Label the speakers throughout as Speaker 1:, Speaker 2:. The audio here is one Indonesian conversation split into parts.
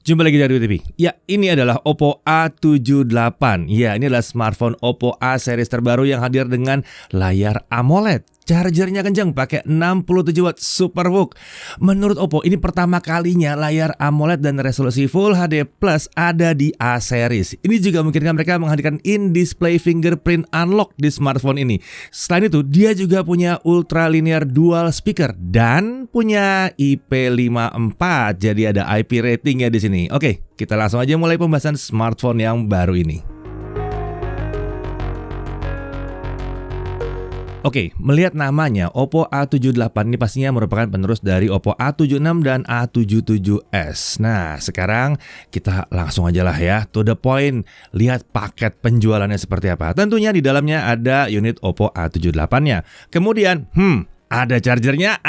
Speaker 1: Jumpa lagi dari TV. Ya, ini adalah Oppo A78. Ya, ini adalah smartphone Oppo A series terbaru yang hadir dengan layar AMOLED. Chargernya kencang, pakai 67 watt SuperVOOC. Menurut Oppo, ini pertama kalinya layar AMOLED dan resolusi Full HD Plus ada di A series. Ini juga memungkinkan mereka menghadirkan in-display fingerprint unlock di smartphone ini. Selain itu, dia juga punya ultra linear dual speaker dan punya IP54. Jadi ada IP ratingnya di sini. Oke, kita langsung aja mulai pembahasan smartphone yang baru ini. Oke, melihat namanya, Oppo A78 ini pastinya merupakan penerus dari Oppo A76 dan A77s. Nah, sekarang kita langsung aja lah ya, to the point. Lihat paket penjualannya seperti apa. Tentunya di dalamnya ada unit Oppo A78-nya. Kemudian, ada chargernya,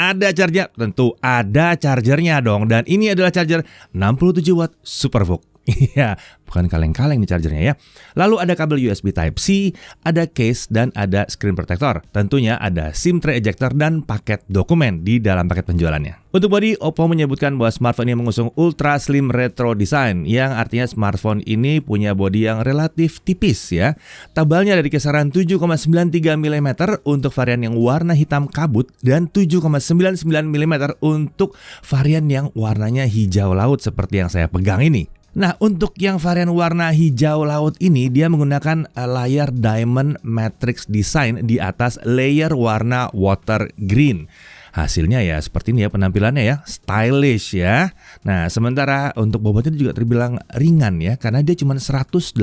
Speaker 1: tentu ada chargernya dong. Dan ini adalah charger 67 watt SuperVOOC. Iya, bukan kaleng-kaleng nih chargernya ya. Lalu ada kabel USB Type-C, ada case, dan ada screen protector. Tentunya ada SIM tray ejector dan paket dokumen di dalam paket penjualannya. Untuk body, Oppo menyebutkan bahwa smartphone ini mengusung ultra slim retro design, yang artinya smartphone ini punya body yang relatif tipis ya. Tebalnya dari kisaran 7,93 mm untuk varian yang warna hitam kabut dan 7,99 mm untuk varian yang warnanya hijau laut seperti yang saya pegang ini. Nah, untuk yang varian warna hijau laut ini, dia menggunakan layar diamond matrix design di atas layer warna water green. Hasilnya ya seperti ini ya penampilannya ya, stylish ya. Nah, sementara untuk bobotnya juga terbilang ringan ya, karena dia cuma 180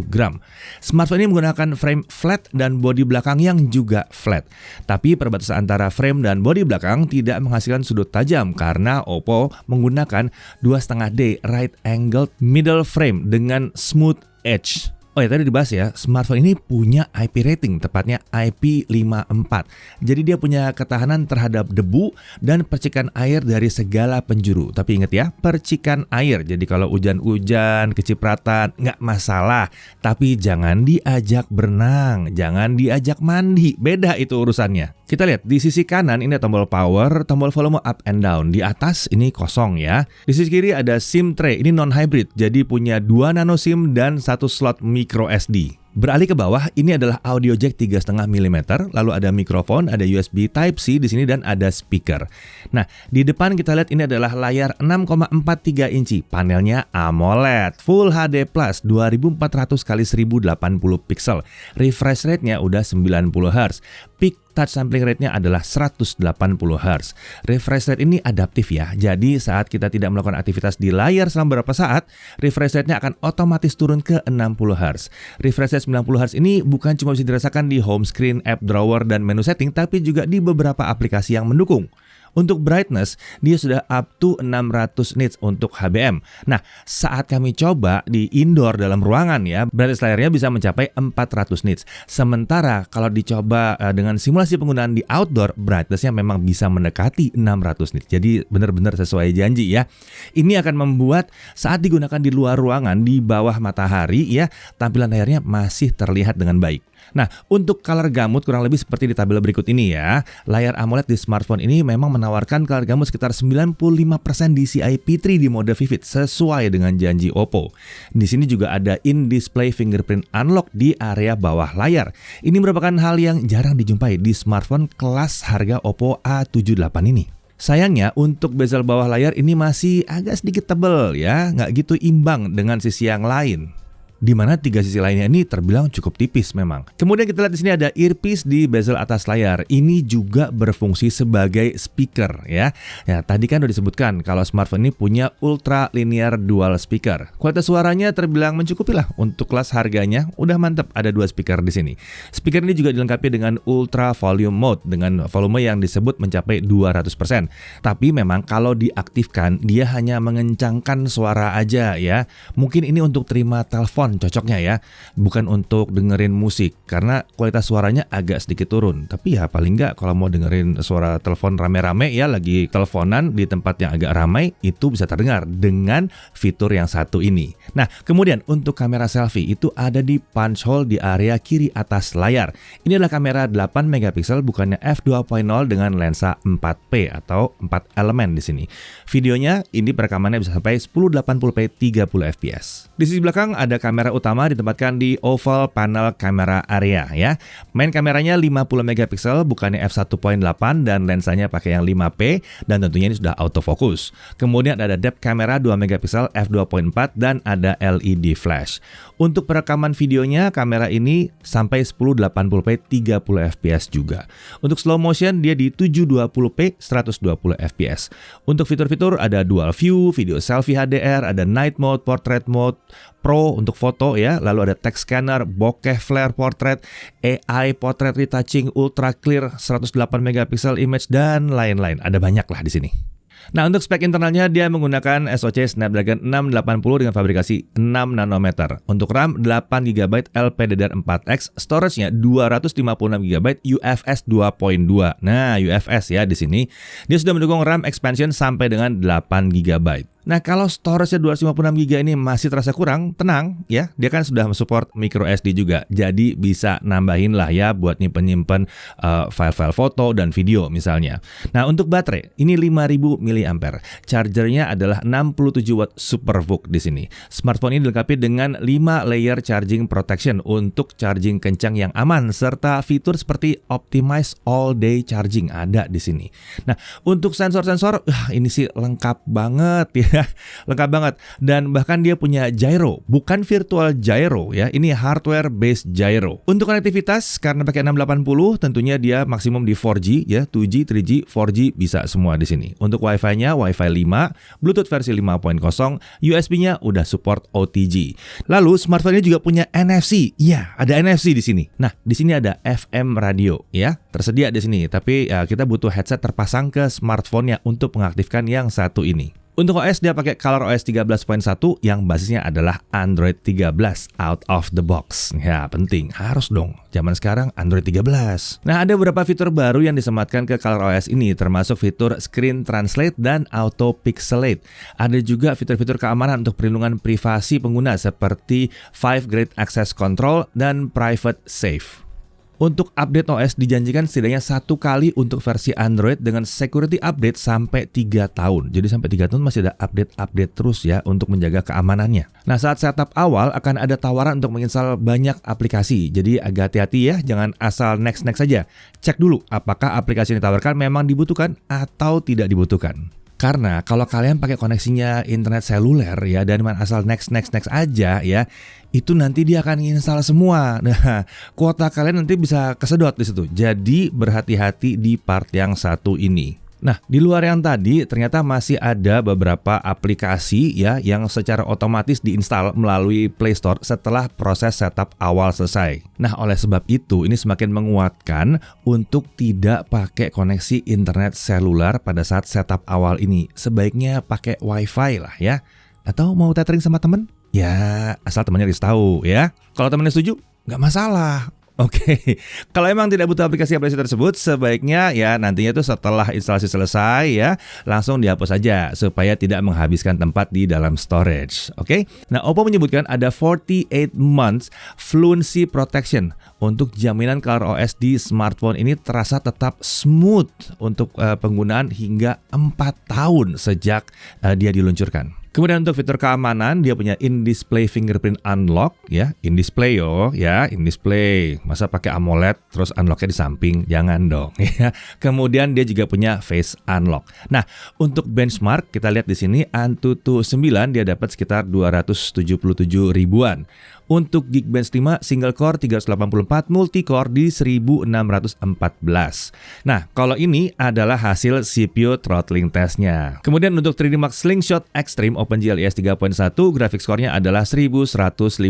Speaker 1: gram. Smartphone ini menggunakan frame flat dan bodi belakang yang juga flat. Tapi perbatasan antara frame dan bodi belakang tidak menghasilkan sudut tajam karena Oppo menggunakan 2,5D right angled middle frame dengan smooth edge. Oh ya, tadi dibahas ya, smartphone ini punya IP rating, tepatnya IP54. Jadi dia punya ketahanan terhadap debu dan percikan air dari segala penjuru. Tapi ingat ya, percikan air. Jadi kalau hujan-hujan, kecipratan, nggak masalah. Tapi jangan diajak berenang, jangan diajak mandi. Beda itu urusannya. Kita lihat di sisi kanan ini tombol power, tombol volume up and down. Di atas ini kosong ya. Di sisi kiri ada SIM tray, ini non-hybrid. Jadi punya 2 nano SIM dan 1 slot micro SD. Beralih ke bawah, ini adalah audio jack 3,5 mm, lalu ada mikrofon, ada USB Type-C di sini dan ada speaker. Nah, di depan kita lihat ini adalah layar 6,43 inci, panelnya AMOLED, Full HD Plus 2400 x 1080 pixel. Refresh rate-nya udah 90 Hz. Peak touch sampling rate-nya adalah 180 Hz. Refresh rate ini adaptif ya. Jadi saat kita tidak melakukan aktivitas di layar selama beberapa saat, refresh rate-nya akan otomatis turun ke 60 Hz. Refresh rate 90 Hz ini bukan cuma bisa dirasakan di home screen, app drawer, dan menu setting, tapi juga di beberapa aplikasi yang mendukung. Untuk brightness, dia sudah up to 600 nits untuk HBM. Nah, saat kami coba di indoor dalam ruangan ya, brightness layarnya bisa mencapai 400 nits. Sementara kalau dicoba dengan simulasi penggunaan di outdoor, brightnessnya memang bisa mendekati 600 nits. Jadi benar-benar sesuai janji ya. Ini akan membuat saat digunakan di luar ruangan, di bawah matahari ya, tampilan layarnya masih terlihat dengan baik. Nah, untuk color gamut kurang lebih seperti di tabel berikut ini ya. Layar AMOLED di smartphone ini memang menawarkan color gamut sekitar 95% DCI P3 di mode vivid sesuai dengan janji Oppo. Di sini juga ada in-display fingerprint unlock di area bawah layar. Ini merupakan hal yang jarang dijumpai di smartphone kelas harga Oppo A78 ini. Sayangnya untuk bezel bawah layar ini masih agak sedikit tebal ya, nggak gitu imbang dengan sisi yang lain. Di mana 3 sisi lainnya ini terbilang cukup tipis memang. Kemudian kita lihat di sini ada earpiece di bezel atas layar. Ini juga berfungsi sebagai speaker ya. Ya, tadi kan udah disebutkan kalau smartphone ini punya ultra linear dual speaker. Kualitas suaranya terbilang mencukupi lah untuk kelas harganya. Udah mantep, ada 2 speaker di sini. Speaker ini juga dilengkapi dengan ultra volume mode dengan volume yang disebut mencapai 200%. Tapi memang kalau diaktifkan dia hanya mengencangkan suara aja ya. Mungkin ini untuk terima telepon kurang cocoknya ya. Bukan untuk dengerin musik, karena kualitas suaranya agak sedikit turun. Tapi ya paling nggak kalau mau dengerin suara telepon rame-rame ya, lagi teleponan di tempat yang agak ramai, itu bisa terdengar dengan fitur yang satu ini. Nah, kemudian untuk kamera selfie itu ada di punch hole di area kiri atas layar. Ini adalah kamera 8 megapiksel bukannya f2.0 dengan lensa 4P atau 4 elemen di sini. Videonya ini perekamannya bisa sampai 1080p 30 fps. Di sisi belakang ada kamera utama ditempatkan di oval panel kamera area ya. Main kameranya 50 megapiksel bukannya f1.8 dan lensanya pakai yang 5P dan tentunya ini sudah autofocus. Kemudian ada depth kamera 2 megapiksel f2.4 dan ada LED flash. Untuk perekaman videonya kamera ini sampai 1080p 30 fps juga. Untuk slow motion dia di 720p 120 fps. Untuk fitur-fitur ada dual view, video selfie HDR, ada night mode, portrait mode, pro untuk foto ya, lalu ada text scanner, bokeh flare portrait, AI portrait retouching, ultra clear, 108 megapiksel image dan lain-lain. Ada banyak lah di sini. Nah, untuk spek internalnya dia menggunakan SoC Snapdragon 680 dengan fabrikasi 6 nanometer. Untuk RAM 8GB LPDDR4X, storage-nya 256GB UFS 2.2. Nah, UFS ya di sini. Dia sudah mendukung RAM expansion sampai dengan 8GB. Nah, kalau storage-nya 256GB ini masih terasa kurang, tenang ya, dia kan sudah mensupport micro SD juga. Jadi bisa nambahin lah ya buat nyimpen file-file foto dan video misalnya. Nah, untuk baterai ini 5000 mAh. Chargernya adalah 67 watt SuperVOOC di sini. Smartphone ini dilengkapi dengan 5 layer charging protection untuk charging kencang yang aman serta fitur seperti optimize all day charging ada di sini. Nah, untuk sensor-sensor ini sih lengkap banget ya. Lengkap banget. Dan bahkan dia punya gyro, bukan virtual gyro ya. Ini hardware based gyro. Untuk konektivitas karena pakai 680 tentunya dia maksimum di 4G ya, 2G, 3G, 4G bisa semua di sini. Untuk Wi-Fi-nya Wi-Fi 5, Bluetooth versi 5.0, USB-nya udah support OTG. Lalu smartphone ini juga punya NFC. Iya, ada NFC di sini. Nah, di sini ada FM radio ya, tersedia di sini. Tapi ya, kita butuh headset terpasang ke smartphone-nya untuk mengaktifkan yang satu ini. Untuk OS dia pakai ColorOS 13.1 yang basisnya adalah Android 13 out of the box. Ya penting, harus dong. Zaman sekarang Android 13. Nah, ada beberapa fitur baru yang disematkan ke ColorOS ini, termasuk fitur Screen Translate dan Auto Pixelate. Ada juga fitur-fitur keamanan untuk perlindungan privasi pengguna seperti 5 Grade Access Control dan Private Safe. Untuk update OS dijanjikan setidaknya 1 kali untuk versi Android dengan security update sampai 3 tahun. Jadi sampai 3 tahun masih ada update terus ya untuk menjaga keamanannya. Nah, saat setup awal akan ada tawaran untuk menginstal banyak aplikasi. Jadi agak hati-hati ya, jangan asal next saja. Cek dulu apakah aplikasi yang ditawarkan memang dibutuhkan atau tidak dibutuhkan. Karena kalau kalian pakai koneksinya internet seluler ya dan asal next aja ya, itu nanti dia akan install semua. Nah, kuota kalian nanti bisa kesedot di situ. Jadi berhati-hati di part yang satu ini. Nah, di luar yang tadi ternyata masih ada beberapa aplikasi ya yang secara otomatis diinstal melalui Play Store setelah proses setup awal selesai. Nah, oleh sebab itu ini semakin menguatkan untuk tidak pakai koneksi internet seluler pada saat setup awal ini. Sebaiknya pakai WiFi lah ya. Atau mau tethering sama temen? Ya, asal temannya harus tahu ya. Kalau temannya setuju, nggak masalah. Oke, kalau emang tidak butuh aplikasi tersebut, sebaiknya ya nantinya itu setelah instalasi selesai ya, langsung dihapus saja supaya tidak menghabiskan tempat di dalam storage. Oke, nah Oppo menyebutkan ada 48 months fluency protection untuk jaminan ColorOS di smartphone ini terasa tetap smooth untuk penggunaan hingga 4 tahun sejak dia diluncurkan. Kemudian untuk fitur keamanan dia punya in-display fingerprint unlock ya, in-display in-display. Masa pakai AMOLED terus unlocknya di samping, jangan dong ya. Kemudian dia juga punya face unlock. Nah, untuk benchmark kita lihat di sini Antutu 9 dia dapat sekitar 277 ribuan. Untuk Geekbench 5 single core 384, multi core di 1614. Nah, kalau ini adalah hasil CPU throttling testnya. Kemudian untuk 3D Mark Slingshot Extreme OpenGL ES 3.1, grafik skornya adalah 1155.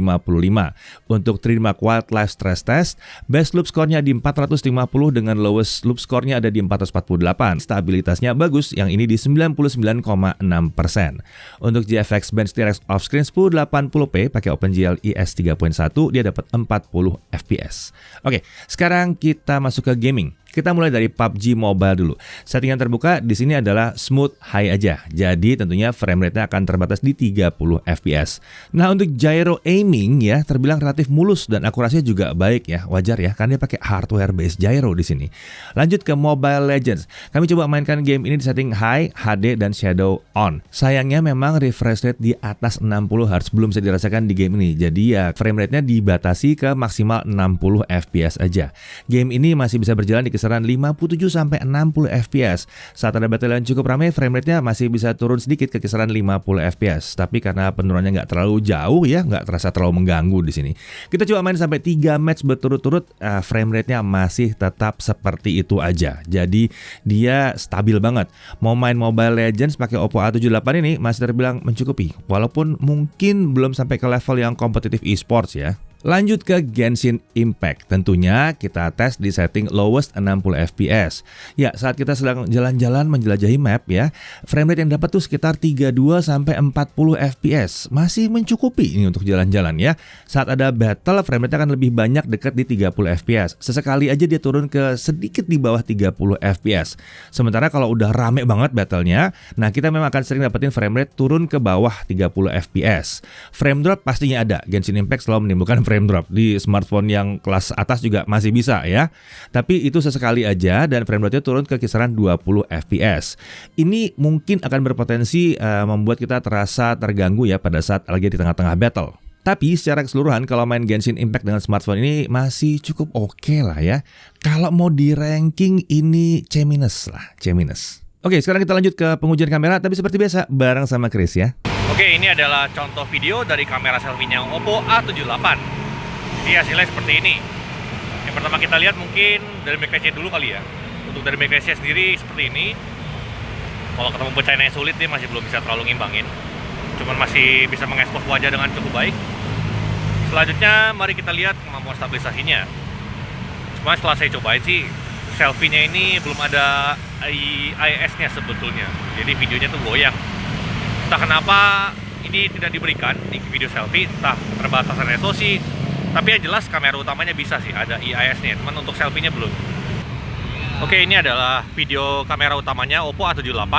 Speaker 1: Untuk 3D Mark Wildlife Stress Test, best loop skornya di 450 dengan lowest loop skornya ada di 448. Stabilitasnya bagus, yang ini di 99,6%. Untuk GFX Bench T-Rex Offscreen 1080p pakai OpenGL ES 3.1, dia dapat 40 fps. Oke, sekarang kita masuk ke gaming. Kita mulai dari PUBG Mobile dulu. Settingan terbuka di sini adalah smooth high aja. Jadi tentunya frame rate-nya akan terbatas di 30 fps. Nah, untuk gyro aiming ya terbilang relatif mulus dan akurasinya juga baik ya. Wajar ya karena dia pakai hardware based gyro di sini. Lanjut ke Mobile Legends. Kami coba mainkan game ini di setting high, HD dan shadow on. Sayangnya memang refresh rate di atas 60 Hz belum bisa dirasakan di game ini. Jadi ya frame rate-nya dibatasi ke maksimal 60 fps aja. Game ini masih bisa berjalan di kisaran 57 sampai 60 fps. Saat ada battle yang cukup ramai, frame rate-nya masih bisa turun sedikit ke kisaran 50 fps. Tapi karena penurunannya nggak terlalu jauh ya, nggak terasa terlalu mengganggu di sini. Kita coba main sampai 3 match berturut-turut, frame rate-nya masih tetap seperti itu aja. Jadi dia stabil banget. Mau main Mobile Legends pakai Oppo A78 ini masih terbilang mencukupi, walaupun mungkin belum sampai ke level yang kompetitif e-sports ya. Lanjut ke Genshin Impact. Tentunya kita tes di setting lowest 60 fps. Ya, saat kita sedang jalan-jalan menjelajahi map ya, frame rate yang dapat tuh sekitar 32 sampai 40 fps. Masih mencukupi ini untuk jalan-jalan ya. Saat ada battle, frame rate akan lebih banyak dekat di 30 fps. Sesekali aja dia turun ke sedikit di bawah 30 fps. Sementara kalau udah rame banget battlenya, nah kita memang akan sering dapetin frame rate turun ke bawah 30 fps. Frame drop pastinya ada. Genshin Impact selalu menimbulkan frame drop. Di smartphone yang kelas atas juga masih bisa ya. Tapi itu sesekali aja dan frame rate-nya turun ke kisaran 20 fps. Ini mungkin akan berpotensi membuat kita terasa terganggu ya pada saat lagi di tengah-tengah battle. Tapi secara keseluruhan kalau main Genshin Impact dengan smartphone ini masih cukup oke lah ya. Kalau mau di ranking ini C- lah, C-. Oke, sekarang kita lanjut ke pengujian kamera, tapi seperti biasa bareng sama Chris ya.
Speaker 2: Oke, ini adalah contoh video dari kamera selfie-nya Oppo A78. Jadi hasilnya seperti ini. Yang pertama kita lihat mungkin dari backlight-nya dulu kali ya. Untuk dari backlight-nya sendiri seperti ini. Kalau ketemu pencahayaan yang sulit dia masih belum bisa terlalu ngimbangin. Cuman masih bisa mengekspos wajah dengan cukup baik. Selanjutnya mari kita lihat kemampuan stabilisasinya. Cuma setelah saya cobain sih, selfie-nya ini belum ada IIS-nya sebetulnya. Jadi videonya tuh goyang. Entah kenapa ini tidak diberikan di video selfie, entah terbatasan SoC. Tapi yang jelas kamera utamanya bisa sih ada IIS-nya, cuman untuk selfie-nya belum. Oke, ini adalah video kamera utamanya Oppo A78.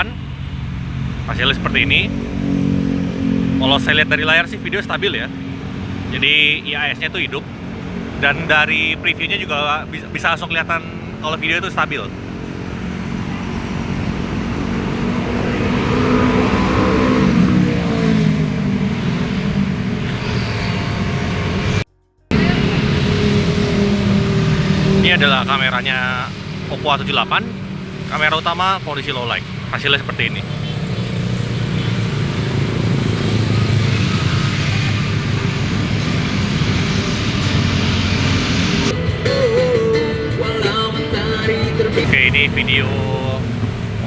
Speaker 2: Hasilnya seperti ini. Kalau saya lihat dari layar sih video stabil ya. Jadi IIS-nya itu hidup. Dan dari previewnya juga bisa langsung kelihatan kalau video itu stabil. Ini adalah kameranya Oppo A78. Kamera utama kondisi low light. Hasilnya seperti ini. Oke, ini video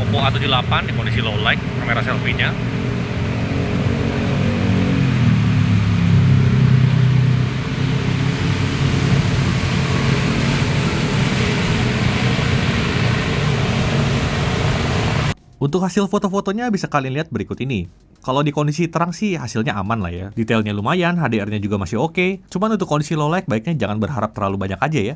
Speaker 2: Oppo A78 di kondisi low light, kamera selfie-nya.
Speaker 3: Untuk hasil foto-fotonya bisa kalian lihat berikut ini. Kalau di kondisi terang sih hasilnya aman lah ya. Detailnya lumayan, HDR-nya juga masih oke. Cuman untuk kondisi low light baiknya jangan berharap terlalu banyak aja ya.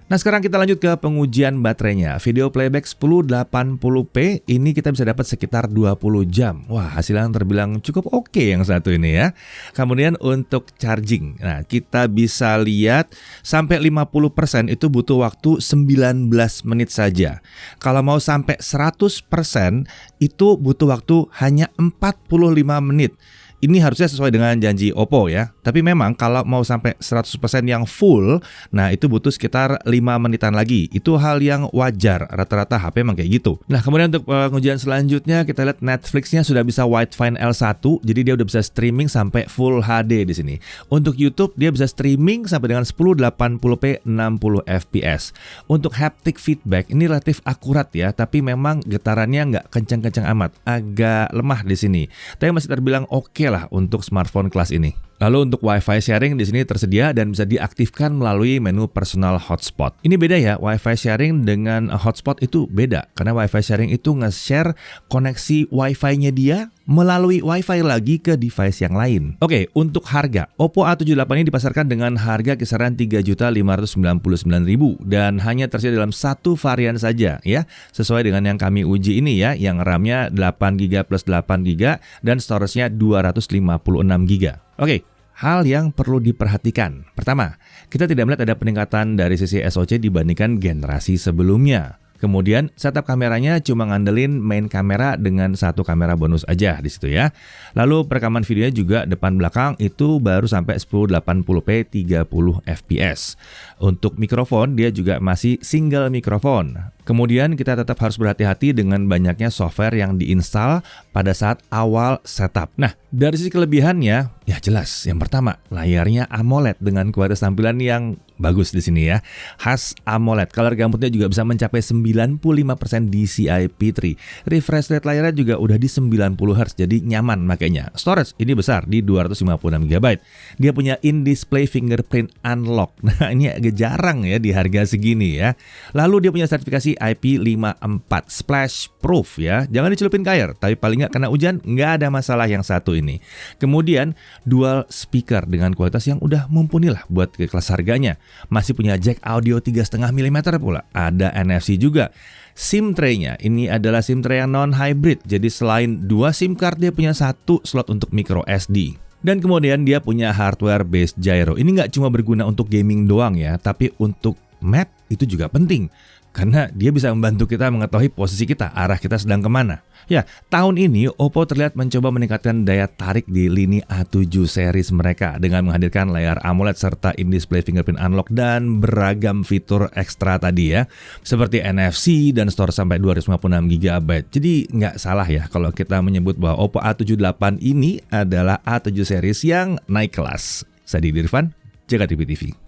Speaker 1: Nah, sekarang kita lanjut ke pengujian baterainya. Video playback 1080p ini kita bisa dapat sekitar 20 jam. Wah, hasilnya terbilang cukup oke yang satu ini ya. Kemudian untuk charging. Nah, kita bisa lihat sampai 50% itu butuh waktu 19 menit saja. Kalau mau sampai 100% itu butuh waktu hanya 45 menit. Ini harusnya sesuai dengan janji Oppo ya. Tapi memang kalau mau sampai 100% yang full, nah itu butuh sekitar 5 menitan lagi. Itu hal yang wajar, rata-rata HP emang kayak gitu. Nah kemudian untuk pengujian selanjutnya kita lihat Netflix-nya sudah bisa Widefine L1, jadi dia udah bisa streaming sampai Full HD di sini. Untuk YouTube dia bisa streaming sampai dengan 1080p 60 fps. Untuk haptic feedback ini relatif akurat ya, tapi memang getarannya nggak kencang-kencang amat, agak lemah di sini. Tapi masih terbilang oke lah untuk smartphone kelas ini. Lalu untuk Wi-Fi sharing di sini tersedia dan bisa diaktifkan melalui menu personal hotspot. Ini beda ya, Wi-Fi sharing dengan hotspot itu beda. Karena Wi-Fi sharing itu nge-share koneksi Wi-Fi-nya dia melalui Wi-Fi lagi ke device yang lain. Oke, untuk harga, Oppo A78 ini dipasarkan dengan harga kisaran 3.599.000 dan hanya tersedia dalam satu varian saja ya, sesuai dengan yang kami uji ini ya, yang RAM-nya 8GB plus 8GB dan storage-nya 256GB. Oke, hal yang perlu diperhatikan. Pertama, kita tidak melihat ada peningkatan dari sisi SoC dibandingkan generasi sebelumnya. Kemudian setup kameranya cuma ngandelin main kamera dengan satu kamera bonus aja di situ ya. Lalu perekaman videonya juga depan belakang itu baru sampai 1080p 30 fps. Untuk mikrofon dia juga masih single mikrofon. Kemudian kita tetap harus berhati-hati dengan banyaknya software yang diinstal pada saat awal setup. Nah, dari sisi kelebihannya, ya jelas. Yang pertama, layarnya AMOLED dengan kualitas tampilan yang bagus di sini ya. Khas AMOLED. Color gamutnya juga bisa mencapai 95% DCI-P3. Refresh rate layarnya juga udah di 90Hz, jadi nyaman makanya. Storage ini besar di 256GB. Dia punya in-display fingerprint unlock. Nah, ini agak jarang ya di harga segini ya. Lalu dia punya sertifikasi IP54 splash proof ya. Jangan dicelupin ke air, tapi paling nggak kena hujan nggak ada masalah yang satu ini. Kemudian dual speaker dengan kualitas yang udah mumpuni lah buat ke kelas harganya. Masih punya jack audio 3,5 mm pula. Ada NFC juga. SIM tray-nya ini adalah SIM tray yang non-hybrid. Jadi selain 2 SIM card dia punya 1 slot untuk micro SD. Dan kemudian dia punya hardware based gyro. Ini nggak cuma berguna untuk gaming doang ya, tapi untuk map itu juga penting. Karena dia bisa membantu kita mengetahui posisi kita, arah kita sedang kemana. Ya, tahun ini Oppo terlihat mencoba meningkatkan daya tarik di lini A7 series mereka dengan menghadirkan layar AMOLED serta in-display fingerprint unlock dan beragam fitur ekstra tadi ya, seperti NFC dan store sampai 256GB. Jadi nggak salah ya kalau kita menyebut bahwa Oppo A78 ini adalah A7 series yang naik kelas. Saya Didi Irfan, Jaga TV TV.